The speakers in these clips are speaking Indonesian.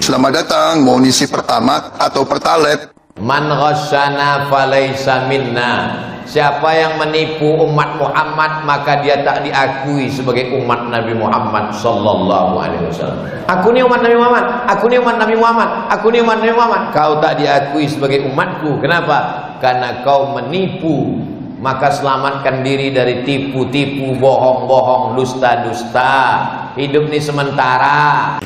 selamat datang, mau ngisi Pertamax atau Pertalite? Man ghasyana falaysa minna. Siapa yang menipu umat Muhammad maka dia tak diakui sebagai umat Nabi Muhammad sallallahu alaihi wasallam. Aku ni umat Nabi Muhammad, aku ni umat Nabi Muhammad, aku ni umat Nabi Muhammad. Kau tak diakui sebagai umatku. Kenapa? Karena kau menipu. Maka selamatkan diri dari tipu-tipu, bohong-bohong, dusta-dusta. Hidup ni sementara.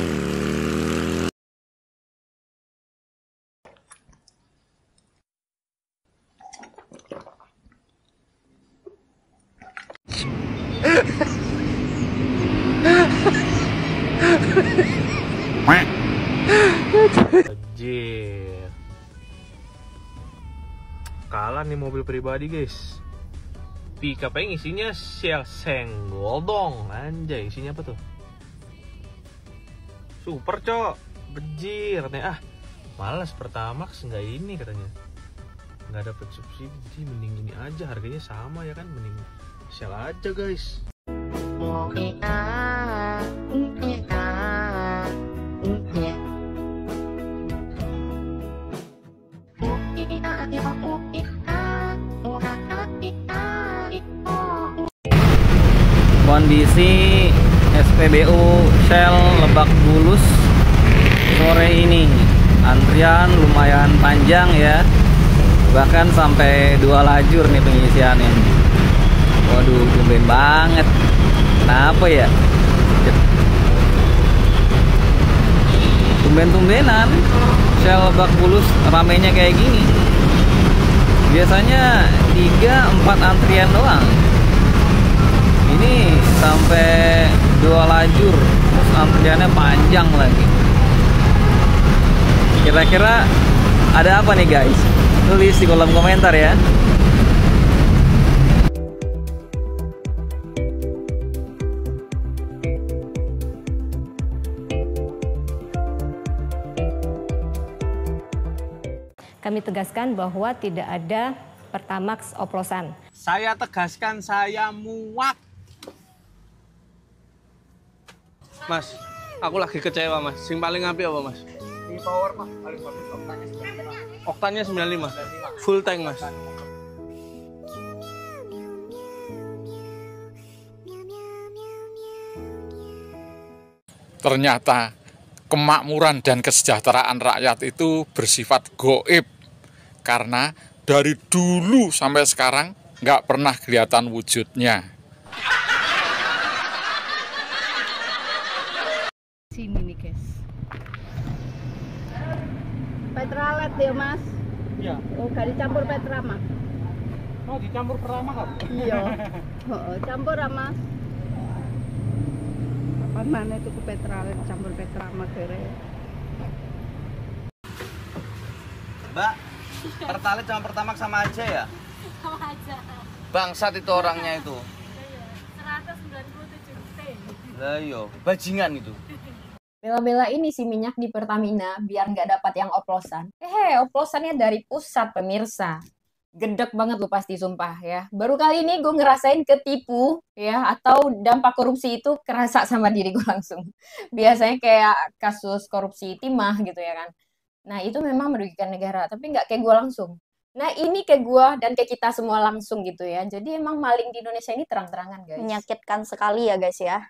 Anjir. Kalah nih mobil pribadi, guys. Pickup yang isinya Shell senggol dong. Anjay, isinya apa tuh? Super, cok. Bejir nih. Malas Pertamax nggak ini katanya. Nggak dapet subsidi, mending ini aja, harganya sama ya kan, mending Shell aja, guys. Kondisi SPBU Shell Lebak Bulus sore ini, antrian lumayan panjang ya, bahkan sampai 2 lajur nih pengisiannya. Waduh, tumben banget. Kenapa ya? Tumben-tumbenan Shell Lebak Bulus ramenya kayak gini. Biasanya 3-4 antrian doang. Ini sampai 2 lajur, terus antriannya panjang lagi. Kira-kira ada apa nih, guys? Tulis di kolom komentar ya. Kami tegaskan bahwa tidak ada Pertamax oplosan. Saya tegaskan, saya muak. Mas, aku lagi kecewa, Mas. Sing paling apik apa, Mas? Di power, Mas. Paling bagus oktannya 95. Oktannya 95. Full tank, Mas. Ternyata kemakmuran dan kesejahteraan rakyat itu bersifat goib, karena dari dulu sampai sekarang nggak pernah kelihatan wujudnya. Sini nih, guys. Petralet ya, Mas? Iya. Oh, gak dicampur Petramax. Oh, dicampur Pertamax kan? Iya. Campur ya, Mas. Kapan mana itu ke Petralet campur Petramax kere. Mbak, Pertalite sama Pertamax sama aja ya? Sama aja. Bangsat itu orangnya itu. 197 T. Lah yo, bajingan itu. Bela-bela ini si minyak di Pertamina biar nggak dapat yang oplosan. Oplosannya dari pusat, pemirsa. Gedek banget lu pasti, sumpah ya. Baru kali ini gue ngerasain ketipu ya, atau dampak korupsi itu kerasa sama diri gue langsung. Biasanya kayak kasus korupsi timah gitu ya kan. Nah itu memang merugikan negara, tapi nggak kayak gue langsung. Nah ini kayak gue dan kayak kita semua langsung gitu ya. Jadi emang maling di Indonesia ini terang-terangan, guys. Menyakitkan sekali ya, guys ya.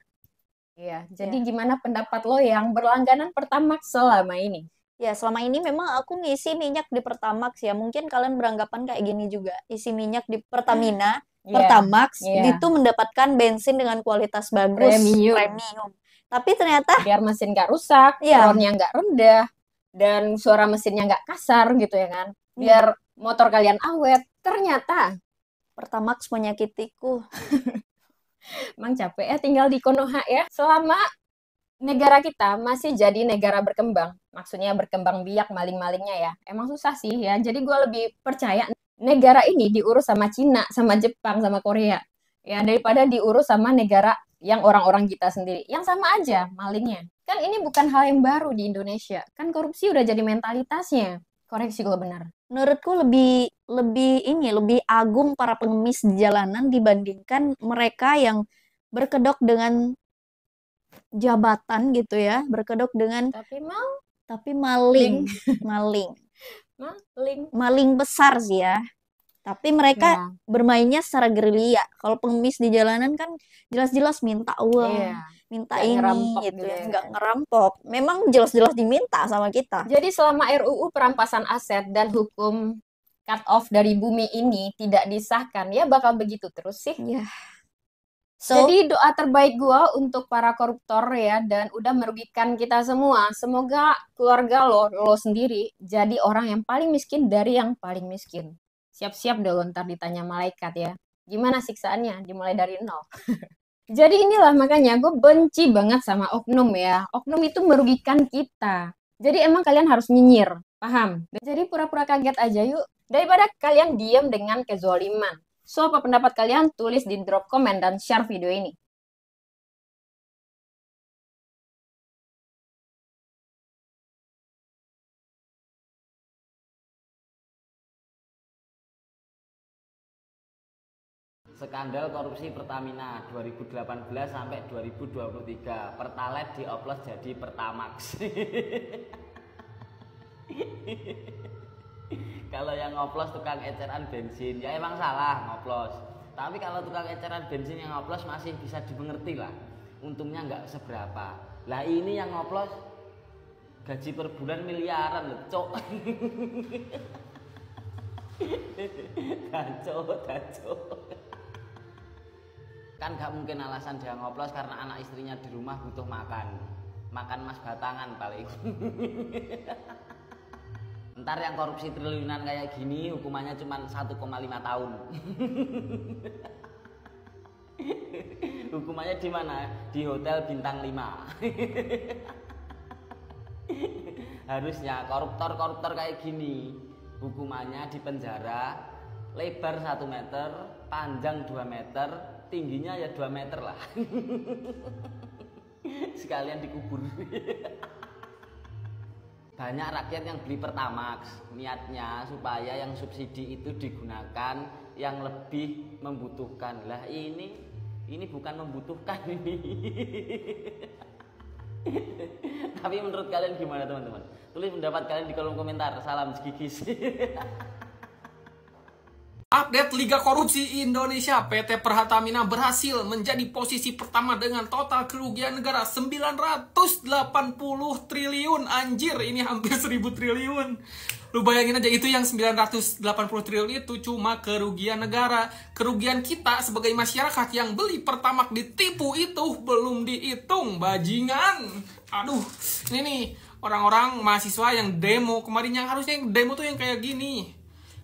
Iya, jadi gimana pendapat lo yang berlangganan Pertamax selama ini? Ya, selama ini memang aku ngisi minyak di Pertamax ya. Mungkin kalian beranggapan kayak gini juga. Isi minyak di Pertamina, Pertamax, itu mendapatkan bensin dengan kualitas bagus. Premium. Tapi ternyata biar mesin nggak rusak, hornnya nggak rendah, dan suara mesinnya nggak kasar gitu ya kan. Biar motor kalian awet. Ternyata Pertamax menyakitiku. Emang capek ya tinggal di Konoha ya. Selama negara kita masih jadi negara berkembang, maksudnya berkembang biak maling-malingnya ya, emang susah sih ya. Jadi gue lebih percaya negara ini diurus sama Cina, sama Jepang, sama Korea ya, daripada diurus sama negara yang orang-orang kita sendiri, yang sama aja malingnya. Kan ini bukan hal yang baru di Indonesia, kan korupsi udah jadi mentalitasnya. Koreksi gue benar. Menurutku lebih agung para pengemis di jalanan dibandingkan mereka yang berkedok dengan jabatan gitu ya, berkedok dengan tapi mau Tapi maling besar sih ya. Tapi mereka bermainnya secara gerilya. Kalau pengemis di jalanan kan jelas-jelas minta uang, minta ini gitu ya, nggak ngerampok. Memang jelas-jelas diminta sama kita. Jadi selama RUU perampasan aset dan hukum cut off dari bumi ini tidak disahkan, ya bakal begitu terus sih. Ya. Jadi doa terbaik gua untuk para koruptor ya, dan udah merugikan kita semua. Semoga keluarga lo sendiri jadi orang yang paling miskin dari yang paling miskin. Siap-siap deh lo ntar ditanya malaikat ya. Gimana siksaannya? Dimulai dari nol. Jadi inilah makanya gue benci banget sama oknum ya. Oknum itu merugikan kita. Jadi emang kalian harus nyinyir. Paham? Jadi pura-pura kaget aja yuk. Daripada kalian diam dengan kezoliman. So, apa pendapat kalian? Tulis di drop komen dan share video ini. Skandal korupsi Pertamina 2018 sampai 2023. Pertalite dioplos jadi Pertamax. Kalau yang ngoplos tukang eceran bensin, ya emang salah ngoplos. Tapi kalau tukang eceran bensin yang ngoplos masih bisa dimengerti lah. Untungnya nggak seberapa. Lah ini yang ngoplos gaji per bulan miliaran loh, cok. Daco. Kan gak mungkin alasan dia ngoplos karena anak istrinya di rumah butuh makan mas batangan paling. Ntar yang korupsi triliunan kayak gini hukumannya cuma 1,5 tahun. Hukumannya di mana? Di hotel bintang 5. Harusnya koruptor kayak gini hukumannya di penjara, lebar 1 meter, panjang 2 meter, tingginya ya 2 meter lah. Sekalian dikubur. Banyak rakyat yang beli Pertamax, niatnya supaya yang subsidi itu digunakan yang lebih membutuhkan. Lah ini bukan membutuhkan ini. Tapi menurut kalian gimana teman-teman? Tulis pendapat kalian di kolom komentar. Salam Gigis. Update Liga Korupsi Indonesia, PT Pertamina berhasil menjadi posisi pertama dengan total kerugian negara 980 triliun. Anjir, ini hampir 1000 triliun. Lu bayangin aja, itu yang 980 triliun itu cuma kerugian negara. Kerugian kita sebagai masyarakat yang beli Pertamax ditipu itu belum dihitung, bajingan. Aduh, ini nih orang-orang mahasiswa yang demo kemarin, yang harusnya yang demo tuh yang kayak gini.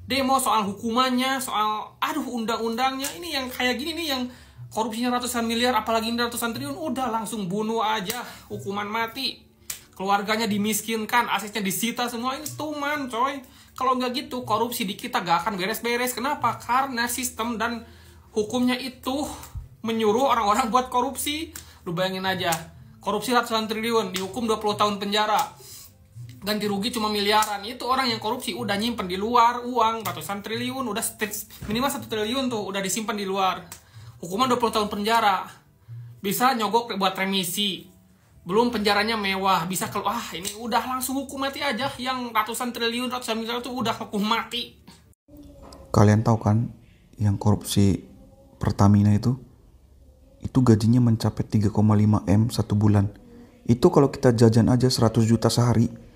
Demo soal hukumannya, soal undang-undangnya, ini yang kayak gini nih, yang korupsinya ratusan miliar, apalagi ini ratusan triliun, udah langsung bunuh aja, hukuman mati. Keluarganya dimiskinkan, asetnya disita semua, ini tuman coy. Kalau nggak gitu, korupsi di kita gak akan beres-beres. Kenapa? Karena sistem dan hukumnya itu menyuruh orang-orang buat korupsi. Lu bayangin aja, korupsi ratusan triliun, dihukum 20 tahun penjara. Ganti rugi cuma miliaran. Itu orang yang korupsi udah nyimpen di luar uang ratusan triliun, udah minimal 1 triliun tuh udah disimpan di luar. Hukuman 20 tahun penjara. Bisa nyogok buat remisi. Belum penjaranya mewah, bisa ini udah langsung hukum mati aja. Yang ratusan triliun, ratusan miliar tuh udah hukum mati. Kalian tahu kan yang korupsi Pertamina itu gajinya mencapai 3,5 M 1 bulan. Itu kalau kita jajan aja 100 juta sehari,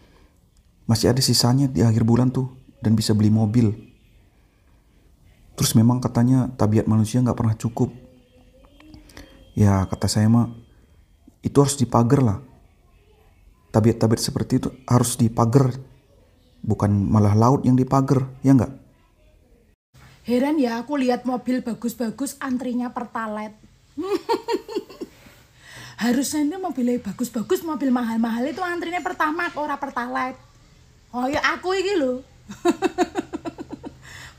masih ada sisanya di akhir bulan tuh, dan bisa beli mobil. Terus memang katanya tabiat manusia gak pernah cukup. Ya kata saya mah, itu harus dipagar lah. Tabiat-tabiat seperti itu harus dipagar, bukan malah laut yang dipagar, ya gak? Heran ya, aku lihat mobil bagus-bagus antrinya Pertalite. Harusnya ini mobilnya bagus-bagus, mobil mahal-mahal itu antrinya Pertamax, ora Pertalite. Oh ya aku iki lho.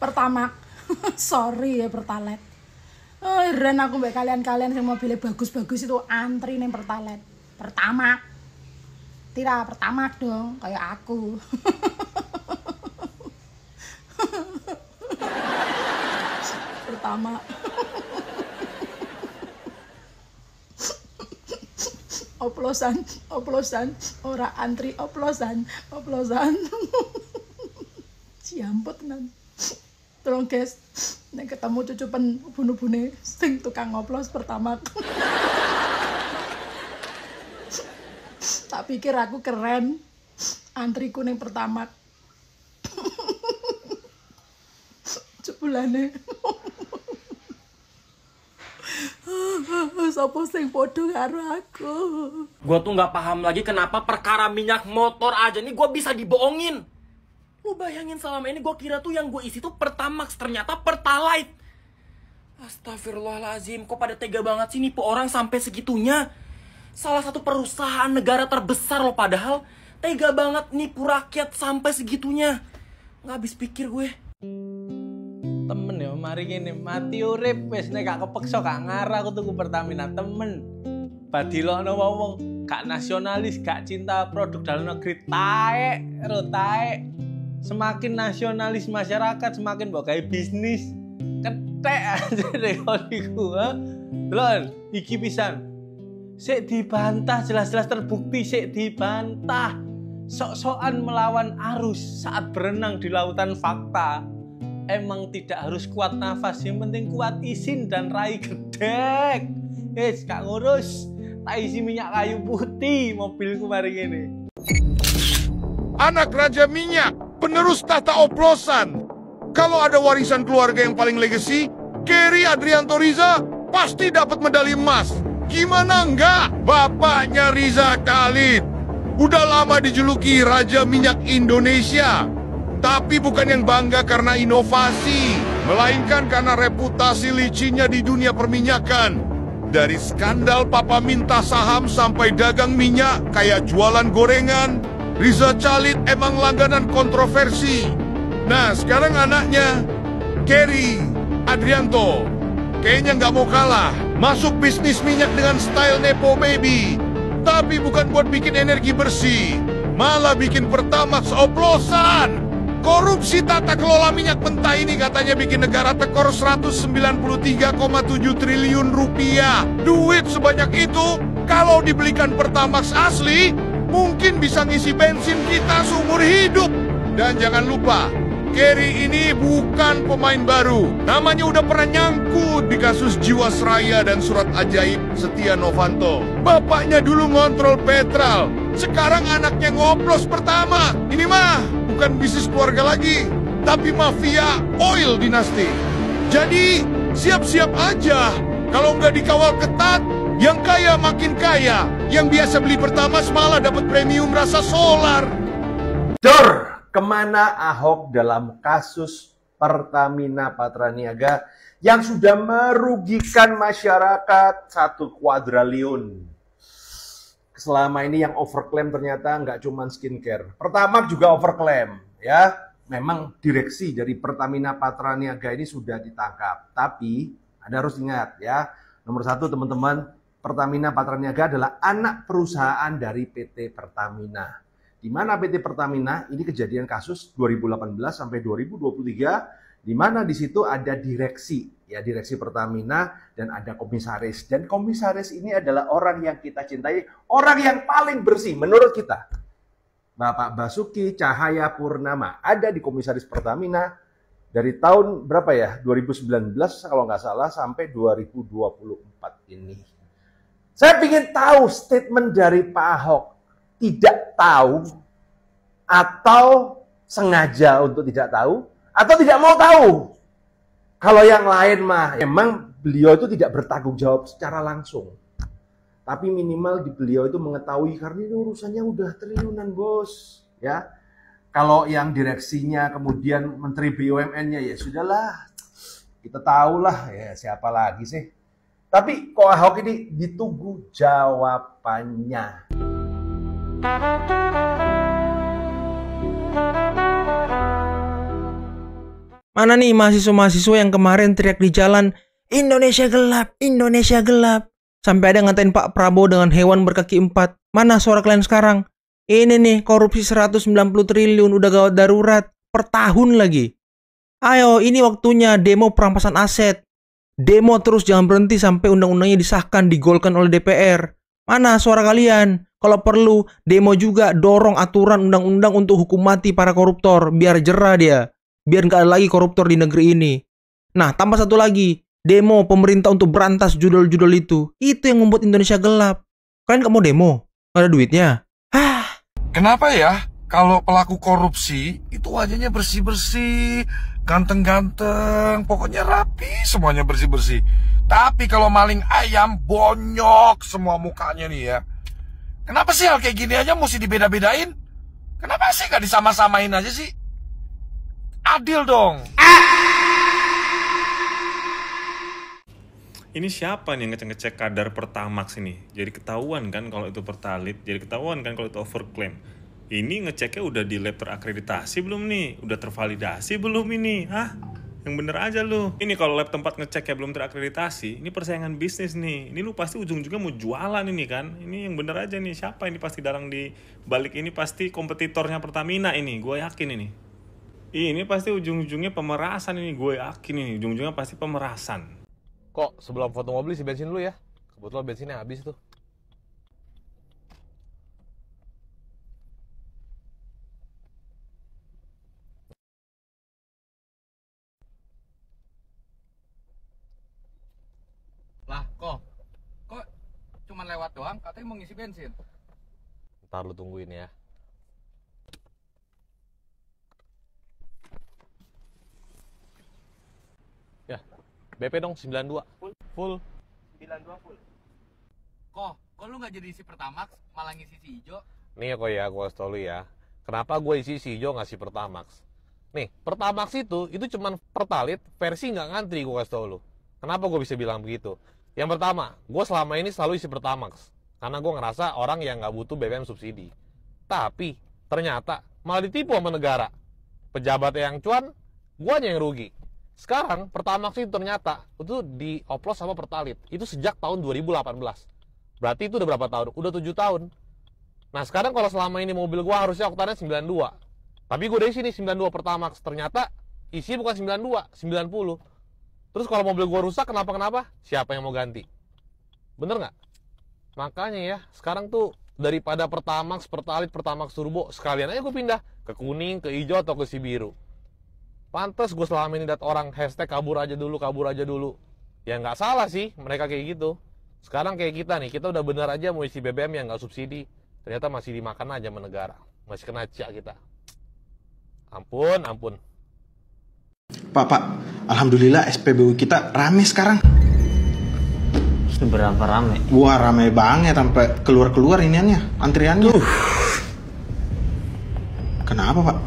Pertamax. Sorry ya Pertalite. Oh, heran aku mbak kalian-kalian yang mobilnya bagus-bagus itu antri nih Pertalite. Pertamax. Tidak Pertamax dong, kayak aku. Pertamax. oplosan, ora antri oplosan. Siamput tenan. Tolong guys, nek ketemu cucupen bune-bune sing tukang ngoplos pertama. Tak pikir aku keren. Antriku ning pertama. Cepulane. Sopo sing podo karo aku. Gua tuh nggak paham lagi kenapa perkara minyak motor aja nih gua bisa dibohongin. Lu bayangin selama ini gua kira tuh yang gua isi tuh Pertamax, ternyata Pertalite. Astagfirullahaladzim, kok pada tega banget sih nipu orang sampai segitunya. Salah satu perusahaan negara terbesar loh, padahal tega banget nipu rakyat sampai segitunya. Nggak habis pikir gue. Temen ya, mari gini mati urip wis nek gak kepeksa gak ngarah aku tuku Pertamina temen. Badilokno wong gak nasionalis, gak cinta produk dalam negeri, taek. Semakin nasionalis masyarakat semakin mbok gawe bisnis. Ketek aja deh kodiku, ha. Delon, iki pisan. Sik dibantah, jelas-jelas terbukti sik dibantah. Sok-sokan melawan arus saat berenang di lautan fakta. Emang tidak harus kuat nafas, yang penting kuat isin dan rai gedek. Gak ngurus, tak isi minyak kayu putih mobilku mari ini. Anak Raja Minyak, penerus tahta oplosan. Kalau ada warisan keluarga yang paling legacy, Kerry Adrianto Riza pasti dapat medali emas. Gimana enggak? Bapaknya Riza Khalid udah lama dijuluki Raja Minyak Indonesia. Tapi bukan yang bangga karena inovasi, melainkan karena reputasi licinnya di dunia perminyakan. Dari skandal papa minta saham sampai dagang minyak kayak jualan gorengan, Riza Khalid emang langganan kontroversi. Nah, sekarang anaknya, Kerry Adrianto, kayaknya nggak mau kalah. Masuk bisnis minyak dengan style Nepo Baby. Tapi bukan buat bikin energi bersih, malah bikin Pertamax oplosan. Korupsi tata kelola minyak mentah ini katanya bikin negara tekor 193,7 triliun rupiah. Duit sebanyak itu, kalau dibelikan Pertamax asli, mungkin bisa ngisi bensin kita seumur hidup. Dan jangan lupa, Kerry ini bukan pemain baru. Namanya udah pernah nyangkut di kasus Jiwasraya dan surat ajaib Setia Novanto. Bapaknya dulu ngontrol Petral, sekarang anaknya ngoplos Pertamax. Ini mah bukan bisnis keluarga lagi, tapi mafia oil dinasti. Jadi siap-siap aja. Kalau nggak dikawal ketat, yang kaya makin kaya. Yang biasa beli Pertamax malah dapat premium rasa solar. Dor! Kemana Ahok dalam kasus Pertamina Patraniaga yang sudah merugikan masyarakat 1 kuadriliun? Selama ini yang overclaim ternyata nggak cuma skincare. Pertamax juga overclaim, ya. Memang direksi dari Pertamina Patraniaga ini sudah ditangkap. Tapi Anda harus ingat ya, nomor 1 teman-teman, Pertamina Patraniaga adalah anak perusahaan dari PT Pertamina. Di mana PT Pertamina ini kejadian kasus 2018 sampai 2023, di mana di situ ada direksi, ya direksi Pertamina dan ada komisaris. Dan komisaris ini adalah orang yang kita cintai, orang yang paling bersih menurut kita. Bapak Basuki Cahayapurnama ada di komisaris Pertamina dari tahun berapa ya? 2019 kalau nggak salah sampai 2024 ini. Saya ingin tahu statement dari Pak Ahok. Tidak tahu atau sengaja untuk tidak tahu atau tidak mau tahu. Kalau yang lain mah emang beliau itu tidak bertanggung jawab secara langsung. Tapi minimal di beliau itu mengetahui karena ini urusannya udah triliunan, Bos, ya. Kalau yang direksinya kemudian menteri BUMN-nya ya sudahlah. Kita tahulah ya siapa lagi sih. Tapi kok Ahok ini ditunggu jawabannya. Mana nih mahasiswa-mahasiswa yang kemarin teriak di jalan, Indonesia gelap, Indonesia gelap. Sampai ada ngatain Pak Prabowo dengan hewan berkaki 4. Mana suara kalian sekarang? Ini nih, korupsi 190 triliun udah gawat darurat. Per tahun lagi. Ayo, ini waktunya demo perampasan aset. Demo terus, jangan berhenti sampai undang-undangnya disahkan, digolkan oleh DPR. Mana suara kalian? Kalau perlu, demo juga dorong aturan undang-undang untuk hukum mati para koruptor, biar jerah dia. Biar nggak ada lagi koruptor di negeri ini. Nah, tambah satu lagi, demo pemerintah untuk berantas judul-judul itu. Itu yang membuat Indonesia gelap. Kalian nggak mau demo? Nggak ada duitnya? Kenapa ya? Kalau pelaku korupsi itu wajahnya bersih-bersih, ganteng-ganteng, pokoknya rapi, semuanya bersih-bersih. Tapi kalau maling ayam, bonyok semua mukanya nih ya. Kenapa sih hal kayak gini aja mesti dibeda-bedain? Kenapa sih gak disama-samain aja sih? Adil dong. Ini siapa nih ngecek kadar Pertamax ini? Jadi ketahuan kan kalau itu Pertalite, jadi ketahuan kan kalau itu overclaim. Ini ngeceknya udah di lab terakreditasi belum nih? Udah tervalidasi belum ini? Hah? Yang bener aja lu. Ini kalau lab tempat ngeceknya belum terakreditasi, ini persaingan bisnis nih. Ini lu pasti ujung-ujungnya mau jualan ini kan? Ini yang bener aja nih. Siapa ini pasti dalang di balik ini pasti kompetitornya Pertamina ini. Gue yakin ini. Ini pasti ujung-ujungnya pemerasan ini. Gue yakin ini. Ujung-ujungnya pasti pemerasan. Kok sebelum foto mobil isi bensin dulu ya? Kebetulan bensinnya habis tuh. Lah, kok cuman lewat doang, katanya mau ngisi bensin. Ntar lu tungguin ya. Ya, BP dong 92. Full. 92 full. Kok lu nggak jadi isi Pertamax, malah ngisi si hijau? Nih kok ya, gue kasih tau lu ya. Kenapa gue isi si hijau ngasih Pertamax? Nih, Pertamax itu cuman Pertalite versi nggak ngantri, gue kasih tau lu. Kenapa gue bisa bilang begitu? Yang pertama, gue selama ini selalu isi Pertamax. Karena gue ngerasa orang yang nggak butuh BBM subsidi. Tapi, ternyata malah ditipu sama negara. Pejabat yang cuan, guanya yang rugi. Sekarang, Pertamax itu ternyata itu dioplos sama Pertalite. Itu sejak tahun 2018. Berarti itu udah berapa tahun? Udah 7 tahun. Nah, sekarang kalau selama ini mobil gue harusnya oktannya 92. Tapi gue udah isi nih 92 Pertamax. Ternyata isi bukan 92, 90. Terus kalau mobil gue rusak, kenapa-kenapa? Siapa yang mau ganti? Bener nggak? Makanya ya, sekarang tuh daripada Pertamax, Pertalite, Pertamax Turbo, sekalian aja gue pindah ke kuning, ke hijau, atau ke si biru. Pantes gue selama ini liat orang hashtag kabur aja dulu. Ya nggak salah sih mereka kayak gitu. Sekarang kayak kita nih, kita udah bener aja mau isi BBM yang nggak subsidi. Ternyata masih dimakan aja sama negara. Masih kena cak kita. Ampun. Pak, alhamdulillah SPBU kita rame sekarang. Seberapa rame? Wah, rame banget sampai keluar iniannya, antriannya. Kenapa, Pak?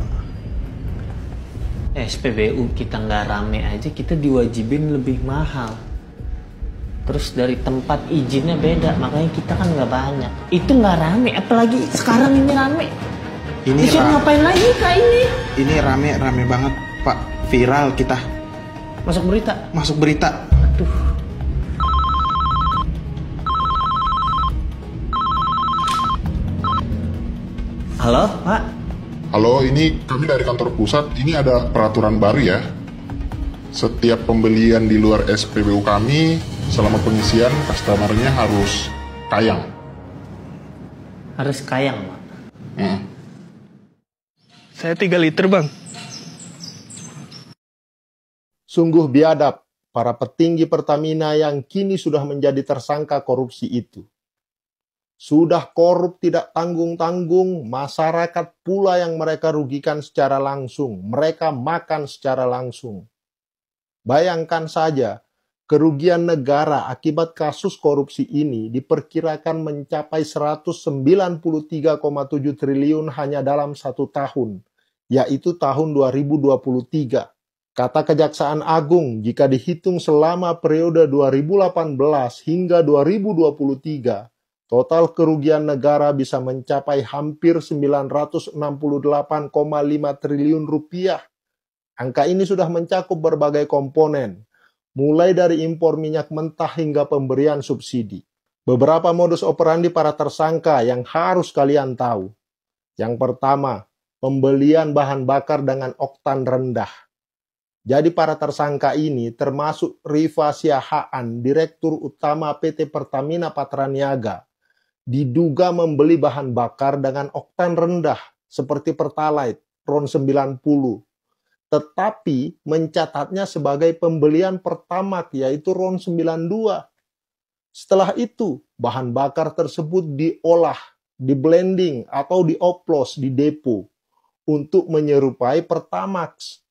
SPBU kita nggak rame aja, kita diwajibin lebih mahal. Terus dari tempat izinnya beda, makanya kita kan nggak banyak. Itu nggak rame, apalagi sekarang ini rame. Ini disuruh ngapain lagi kak ini? Ini rame banget, Pak. Viral kita. Masuk berita? Masuk berita. Aduh. Halo, Pak? Halo, ini kami dari kantor pusat. Ini ada peraturan baru ya. Setiap pembelian di luar SPBU kami, selama pengisian, customer-nya harus kayang. Harus kayang, Pak? Saya 3 liter, Bang. Sungguh biadab para petinggi Pertamina yang kini sudah menjadi tersangka korupsi itu. Sudah korup tidak tanggung-tanggung, masyarakat pula yang mereka rugikan secara langsung, mereka makan secara langsung. Bayangkan saja, kerugian negara akibat kasus korupsi ini diperkirakan mencapai 193,7 triliun hanya dalam 1 tahun, yaitu tahun 2023. Kata Kejaksaan Agung, jika dihitung selama periode 2018 hingga 2023, total kerugian negara bisa mencapai hampir 968,5 triliun rupiah. Angka ini sudah mencakup berbagai komponen, mulai dari impor minyak mentah hingga pemberian subsidi. Beberapa modus operandi para tersangka yang harus kalian tahu. Yang pertama, pembelian bahan bakar dengan oktan rendah. Jadi para tersangka ini termasuk Rifa Siahaan, Direktur Utama PT Pertamina Patraniaga, diduga membeli bahan bakar dengan oktan rendah seperti Pertalite RON 90, tetapi mencatatnya sebagai pembelian Pertamax yaitu RON 92. Setelah itu, bahan bakar tersebut diolah, di-blending atau dioplos di depo untuk menyerupai Pertamax.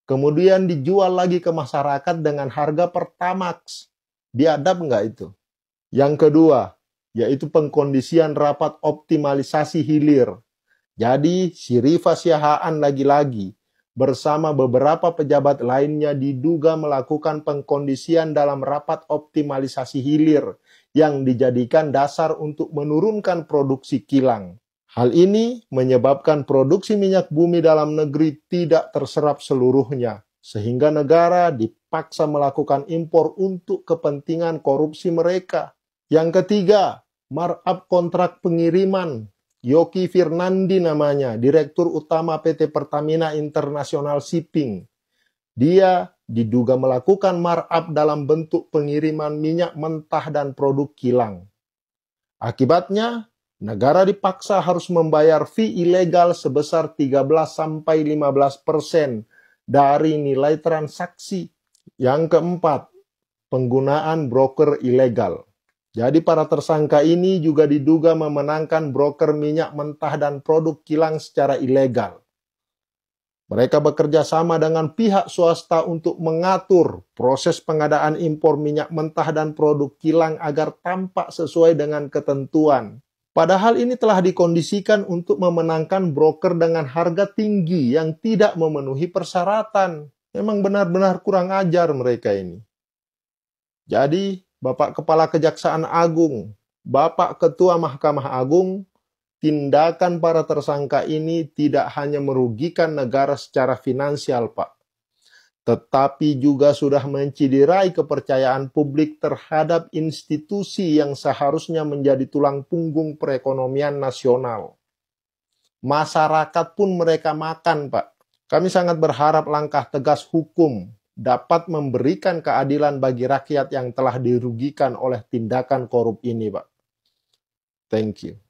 Kemudian dijual lagi ke masyarakat dengan harga Pertamax. Biadab nggak itu? Yang kedua, yaitu pengkondisian rapat optimalisasi hilir. Jadi, si Rifa Siahaan lagi-lagi bersama beberapa pejabat lainnya diduga melakukan pengkondisian dalam rapat optimalisasi hilir yang dijadikan dasar untuk menurunkan produksi kilang. Hal ini menyebabkan produksi minyak bumi dalam negeri tidak terserap seluruhnya, sehingga negara dipaksa melakukan impor untuk kepentingan korupsi mereka. Yang ketiga, markup kontrak pengiriman. Yoki Firnandi namanya, Direktur Utama PT Pertamina International Shipping. Dia diduga melakukan markup dalam bentuk pengiriman minyak mentah dan produk kilang. Akibatnya, negara dipaksa harus membayar fee ilegal sebesar 13-15% dari nilai transaksi. Yang keempat, penggunaan broker ilegal. Jadi para tersangka ini juga diduga memenangkan broker minyak mentah dan produk kilang secara ilegal. Mereka bekerja sama dengan pihak swasta untuk mengatur proses pengadaan impor minyak mentah dan produk kilang agar tampak sesuai dengan ketentuan. Padahal ini telah dikondisikan untuk memenangkan broker dengan harga tinggi yang tidak memenuhi persyaratan. Memang benar-benar kurang ajar mereka ini. Jadi, Bapak Kepala Kejaksaan Agung, Bapak Ketua Mahkamah Agung, tindakan para tersangka ini tidak hanya merugikan negara secara finansial, Pak, tetapi juga sudah menciderai kepercayaan publik terhadap institusi yang seharusnya menjadi tulang punggung perekonomian nasional. Masyarakat pun mereka makan, Pak. Kami sangat berharap langkah tegas hukum dapat memberikan keadilan bagi rakyat yang telah dirugikan oleh tindakan korup ini, Pak. Thank you.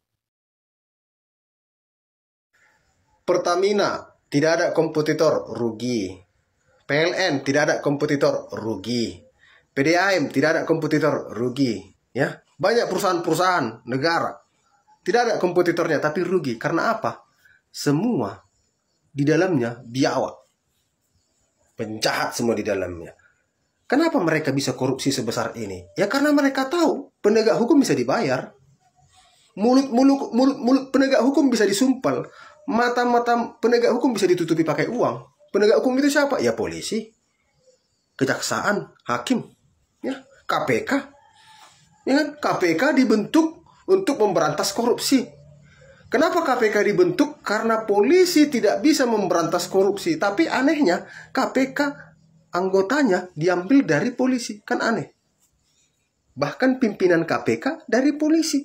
Pertamina tidak ada kompetitor, rugi. PLN tidak ada kompetitor, rugi. PDAM tidak ada kompetitor, rugi. Ya, banyak perusahaan-perusahaan negara tidak ada kompetitornya tapi rugi. Karena apa? Semua di dalamnya biawak. Penjahat semua di dalamnya. Kenapa mereka bisa korupsi sebesar ini? Ya karena mereka tahu penegak hukum bisa dibayar. Mulut penegak hukum bisa disumpal. Mata-mata penegak hukum bisa ditutupi pakai uang. Penegak hukum itu siapa? Ya polisi, kejaksaan, hakim, ya KPK. Ya kan? KPK dibentuk untuk memberantas korupsi. Kenapa KPK dibentuk? Karena polisi tidak bisa memberantas korupsi. Tapi anehnya KPK anggotanya diambil dari polisi. Kan aneh. Bahkan pimpinan KPK dari polisi.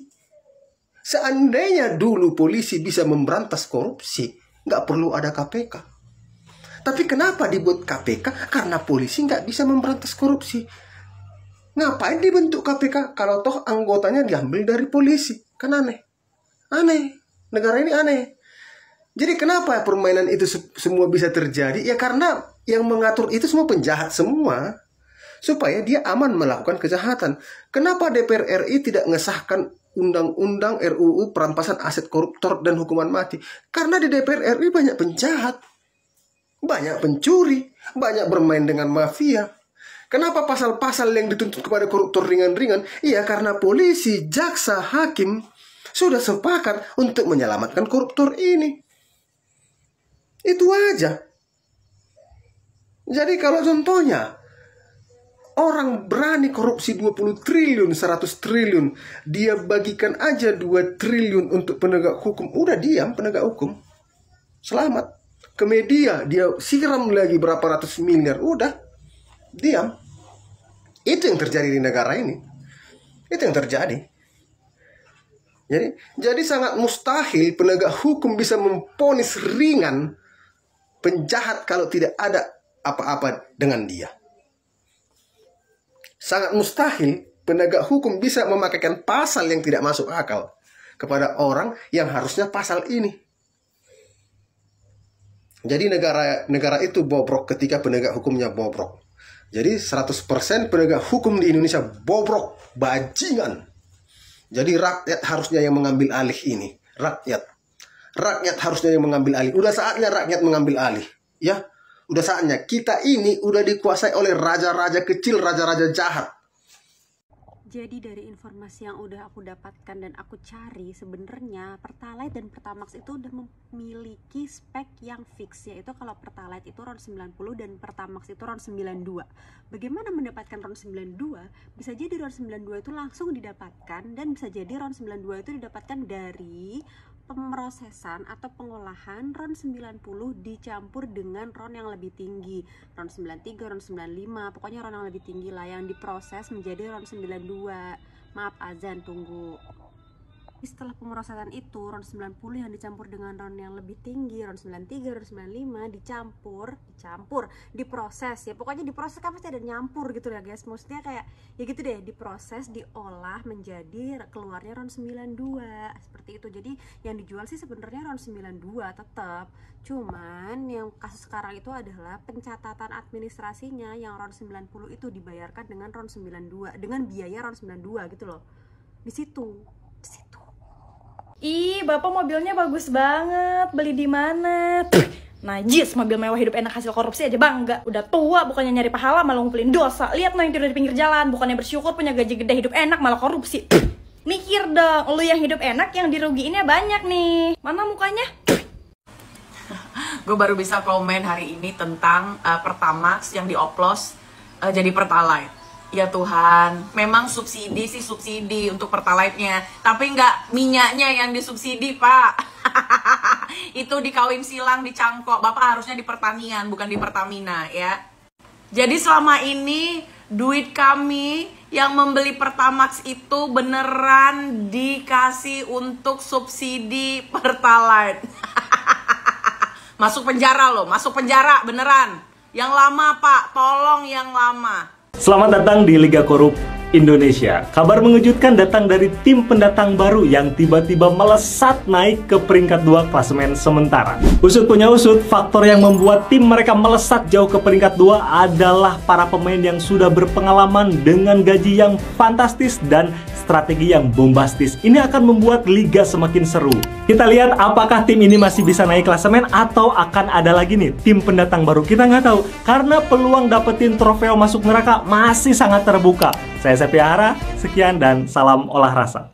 Seandainya dulu polisi bisa memberantas korupsi, nggak perlu ada KPK. Tapi kenapa dibuat KPK? Karena polisi nggak bisa memberantas korupsi. Ngapain dibentuk KPK kalau toh anggotanya diambil dari polisi? Kan aneh. Aneh. Negara ini aneh. Jadi kenapa permainan itu semua bisa terjadi? Ya karena yang mengatur itu semua penjahat semua. Supaya dia aman melakukan kejahatan. Kenapa DPR RI tidak mengesahkan undang-undang RUU perampasan aset koruptor dan hukuman mati? Karena di DPR RI banyak penjahat. Banyak pencuri. Banyak bermain dengan mafia. Kenapa pasal-pasal yang dituntut kepada koruptor ringan-ringan? Iya karena polisi, jaksa, hakim sudah sepakat untuk menyelamatkan koruptor ini. Itu aja. Jadi kalau contohnya orang berani korupsi 20 triliun, 100 triliun, dia bagikan aja 2 triliun untuk penegak hukum, udah diam penegak hukum. Selamat. Ke media dia siram lagi berapa ratus miliar, udah diam. Itu yang terjadi di negara ini. Itu yang terjadi. Jadi sangat mustahil penegak hukum bisa memponis ringan penjahat kalau tidak ada apa-apa dengan dia. Sangat mustahil penegak hukum bisa memakaikan pasal yang tidak masuk akal kepada orang yang harusnya pasal ini. Jadi negara itu bobrok ketika penegak hukumnya bobrok. Jadi 100% penegak hukum di Indonesia bobrok, bajingan. Jadi rakyat harusnya yang mengambil alih ini. Rakyat harusnya yang mengambil alih. Udah saatnya rakyat mengambil alih. Ya, udah saatnya. Kita ini udah dikuasai oleh raja-raja kecil, raja-raja jahat. Jadi dari informasi yang udah aku dapatkan dan aku cari, sebenarnya Pertalite dan Pertamax itu udah memiliki spek yang fix, yaitu kalau Pertalite itu RON 90 dan Pertamax itu RON 92. Bagaimana mendapatkan RON 92? Bisa jadi RON 92 itu langsung didapatkan, dan bisa jadi RON 92 itu didapatkan dari pemrosesan atau pengolahan RON 90 dicampur dengan RON yang lebih tinggi, RON 93, RON 95, pokoknya RON yang lebih tinggi lah, yang diproses menjadi RON 92. Maaf azan, tunggu. Setelah pemrosesan itu, RON 90 yang dicampur dengan RON yang lebih tinggi, RON 93, RON 95 dicampur, diproses ya. Pokoknya diproses kan pasti ada nyampur gitu ya guys. Maksudnya kayak ya gitu deh, diproses, diolah menjadi keluarnya RON 92. Seperti itu. Jadi yang dijual sih sebenarnya RON 92 tetap. Cuman yang kasus sekarang itu adalah pencatatan administrasinya yang RON 90 itu dibayarkan dengan RON 92, dengan biaya RON 92 gitu loh. Di situ. Ih, Bapak mobilnya bagus banget. Beli di mana? Najis, mobil mewah hidup enak hasil korupsi aja bangga. Udah tua bukannya nyari pahala malah ngumpulin dosa. Lihat lo yang tidur di pinggir jalan, bukannya bersyukur punya gaji gede hidup enak malah korupsi. Mikir dong, lo yang hidup enak yang dirugiinnya banyak nih. Mana mukanya? Gue baru bisa komen hari ini tentang Pertamax yang dioplos jadi Pertalite. Ya Tuhan, memang subsidi sih subsidi untuk Pertalite-nya, tapi nggak minyaknya yang disubsidi, Pak. Itu dikawin silang, dicangkok. Bapak harusnya di pertanian, bukan di Pertamina ya. Jadi selama ini duit kami yang membeli Pertamax itu beneran dikasih untuk subsidi Pertalite. Masuk penjara loh, masuk penjara beneran. Yang lama Pak, tolong yang lama. Selamat datang di Liga Korup Indonesia. Kabar mengejutkan datang dari tim pendatang baru yang tiba-tiba melesat naik ke peringkat 2 klasemen sementara. Usut punya usut, faktor yang membuat tim mereka melesat jauh ke peringkat 2 adalah para pemain yang sudah berpengalaman dengan gaji yang fantastis dan strategi yang bombastis. Ini akan membuat liga semakin seru. Kita lihat apakah tim ini masih bisa naik klasemen atau akan ada lagi nih tim pendatang baru. Kita nggak tahu karena peluang dapetin trofeo masuk neraka masih sangat terbuka. Saya Sepia Hara, sekian dan salam olah rasa.